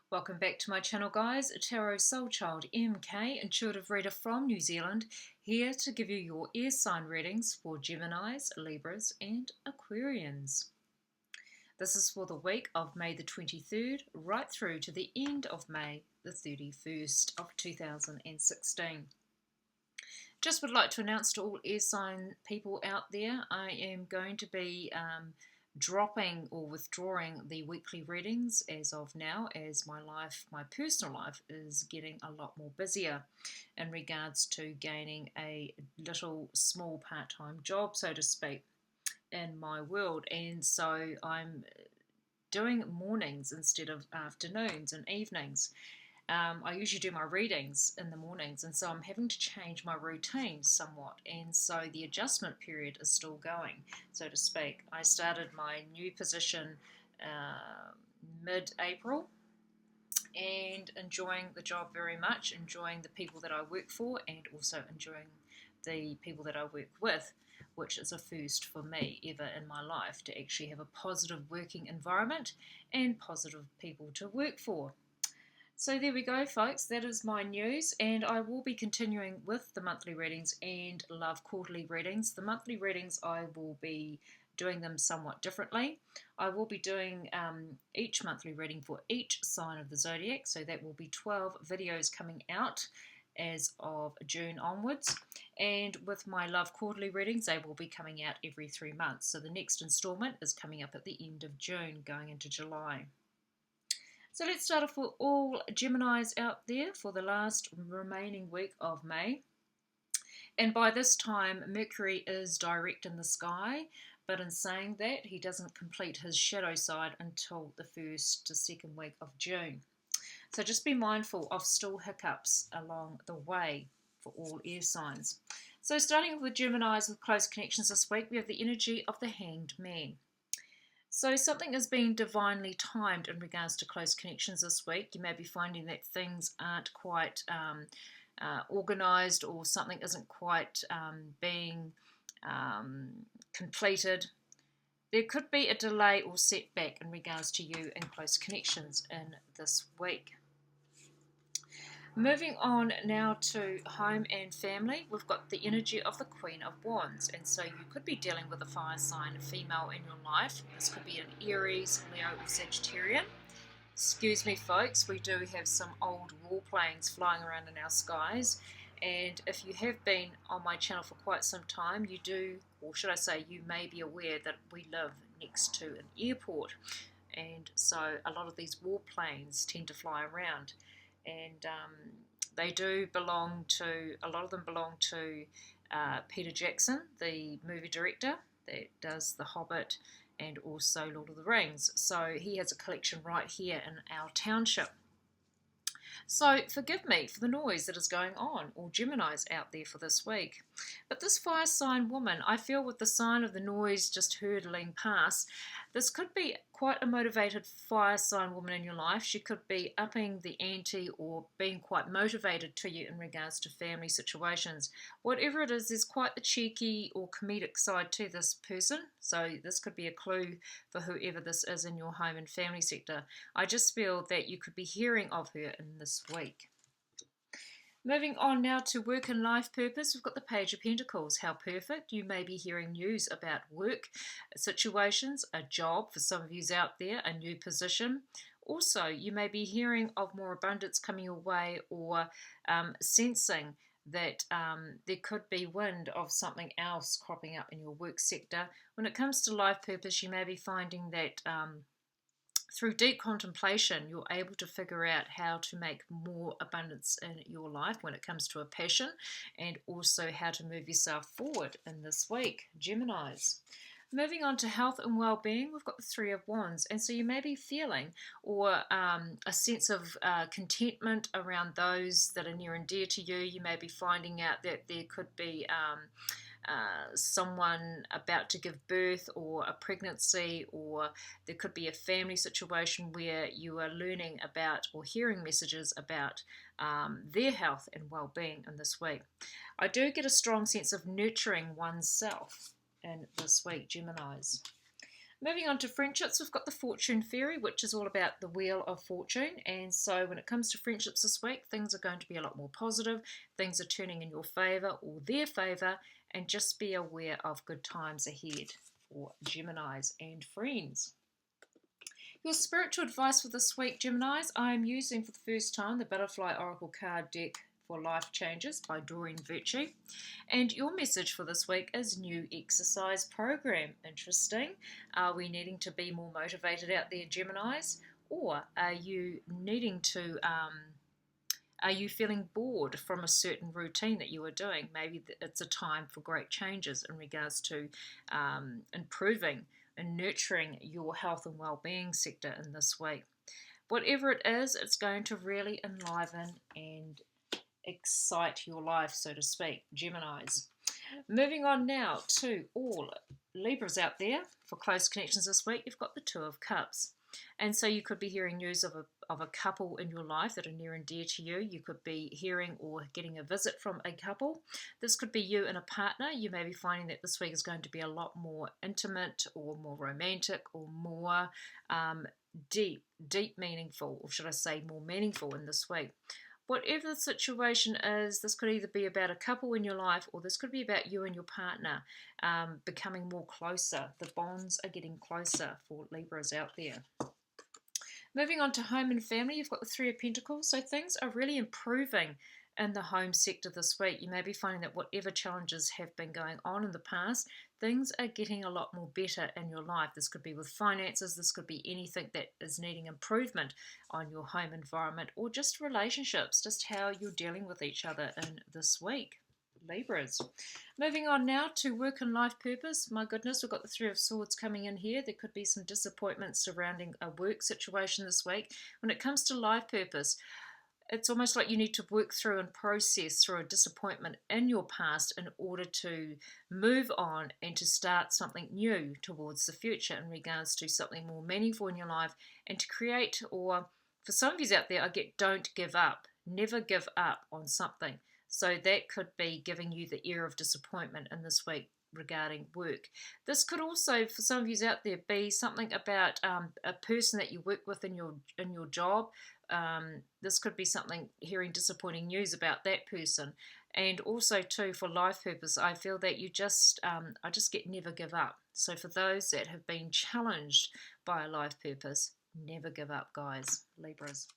Welcome back to my channel, guys. Tarot Soul Child MK, intuitive reader from New Zealand, here to give you your air sign readings for Geminis, Libras and Aquarians. This is for the week of May the 23rd right through to the end of May the 31st of 2016. Just would like to announce to all air sign people out there, I am going to be dropping or withdrawing the weekly readings as of now, as my personal life is getting a lot more busier in regards to gaining a little small part-time job, so to speak, in my world. And so I'm doing mornings instead of afternoons and evenings. I usually do my readings in the mornings, and so I'm having to change my routine somewhat, and so the adjustment period is still going, so to speak. I started my new position mid-April and enjoying the job very much, enjoying the people that I work for, and also enjoying the people that I work with, which is a first for me ever in my life, to actually have a positive working environment and positive people to work for. So there we go, folks. That is my news, and I will be continuing with the monthly readings and love quarterly readings. The monthly readings, I will be doing them somewhat differently. I will be doing each monthly reading for each sign of the zodiac, so that will be 12 videos coming out as of June onwards. And with my love quarterly readings, they will be coming out every 3 months. So the next installment is coming up at the end of June, going into July. So let's start off with all Geminis out there for the last remaining week of May. And by this time, Mercury is direct in the sky, but in saying that, he doesn't complete his shadow side until the 1st to 2nd week of June. So just be mindful of still hiccups along the way for all air signs. So starting with Geminis with close connections this week, we have the energy of the Hanged Man. So something is being divinely timed in regards to close connections this week. You may be finding that things aren't quite organised, or something isn't quite being completed. There could be a delay or setback in regards to you and close connections in this week. Moving on now to home and family, we've got the energy of the Queen of Wands, and so you could be dealing with a fire sign, a female in your life. This could be an Aries, Leo or Sagittarian. Excuse me, folks, we do have some old warplanes flying around in our skies, and if you have been on my channel for quite some time, you do, or should I say, you may be aware that we live next to an airport, and so a lot of these warplanes tend to fly around. And they do belong to, a lot of them belong to Peter Jackson, the movie director that does The Hobbit and also Lord of the Rings. So he has a collection right here in our township. So forgive me for the noise that is going on, all Geminis out there for this week. But this fire sign woman, I feel with the sign of the noise just hurtling past, this could be quite a motivated fire sign woman in your life. She could be upping the ante or being quite motivated to you in regards to family situations. Whatever it is, there's quite the cheeky or comedic side to this person. So this could be a clue for whoever this is in your home and family sector. I just feel that you could be hearing of her in this week. Moving on now to work and life purpose, we've got the Page of Pentacles. How perfect. You may be hearing news about work situations, a job for some of you out there, a new position. Also, you may be hearing of more abundance coming your way, or sensing that there could be wind of something else cropping up in your work sector. When it comes to life purpose, you may be finding that through deep contemplation, you're able to figure out how to make more abundance in your life when it comes to a passion, and also how to move yourself forward in this week, Geminis. Moving on to health and well-being, we've got the Three of Wands, and so you may be feeling or a sense of contentment around those that are near and dear to you. You may be finding out that there could be someone about to give birth, or a pregnancy, or there could be a family situation where you are learning about or hearing messages about their health and well-being in this week. I do get a strong sense of nurturing oneself in this week, Geminis. Moving on to friendships, we've got the Fortune Fairy, which is all about the Wheel of Fortune. And so when it comes to friendships this week, things are going to be a lot more positive. Things are turning in your favour or their favour, and just be aware of good times ahead for Geminis and friends. Your spiritual advice for this week, Geminis, I am using for the first time the Butterfly Oracle card deck for Life Changes by Doreen Virtue. And your message for this week is new exercise program. Interesting. Are we needing to be more motivated out there, Geminis? Or are you needing to, are you feeling bored from a certain routine that you are doing? Maybe it's a time for great changes in regards to improving and nurturing your health and well-being sector in this week. Whatever it is, it's going to really enliven and excite your life, so to speak, Geminis. Moving on now to all Libras out there for close connections this week, you've got the Two of Cups. And so you could be hearing news of a couple in your life that are near and dear to you. You could be hearing or getting a visit from a couple. This could be you and a partner. You may be finding that this week is going to be a lot more intimate or more romantic or more deep meaningful, or should I say more meaningful in this week. Whatever the situation is, this could either be about a couple in your life, or this could be about you and your partner becoming more closer. The bonds are getting closer for Libras out there. Moving on to home and family, you've got the Three of Pentacles. So things are really improving in the home sector this week. You may be finding that whatever challenges have been going on in the past, things are getting a lot more better in your life. This could be with finances, this could be anything that is needing improvement on your home environment, or just relationships, just how you're dealing with each other in this week, Libras. Moving on now to work and life purpose. My goodness, we've got the Three of Swords coming in here. There could be some disappointment surrounding a work situation this week. When it comes to life purpose, it's almost like you need to work through and process through a disappointment in your past in order to move on and to start something new towards the future in regards to something more meaningful in your life, and to create, or for some of you out there, I get don't give up. Never give up on something. So that could be giving you the air of disappointment in this week regarding work. This could also, for some of you out there, be something about a person that you work with in your job. This could be something, hearing disappointing news about that person. And also too, for life purpose, I feel that you just, I just get never give up. So for those that have been challenged by a life purpose, never give up, guys, Libras.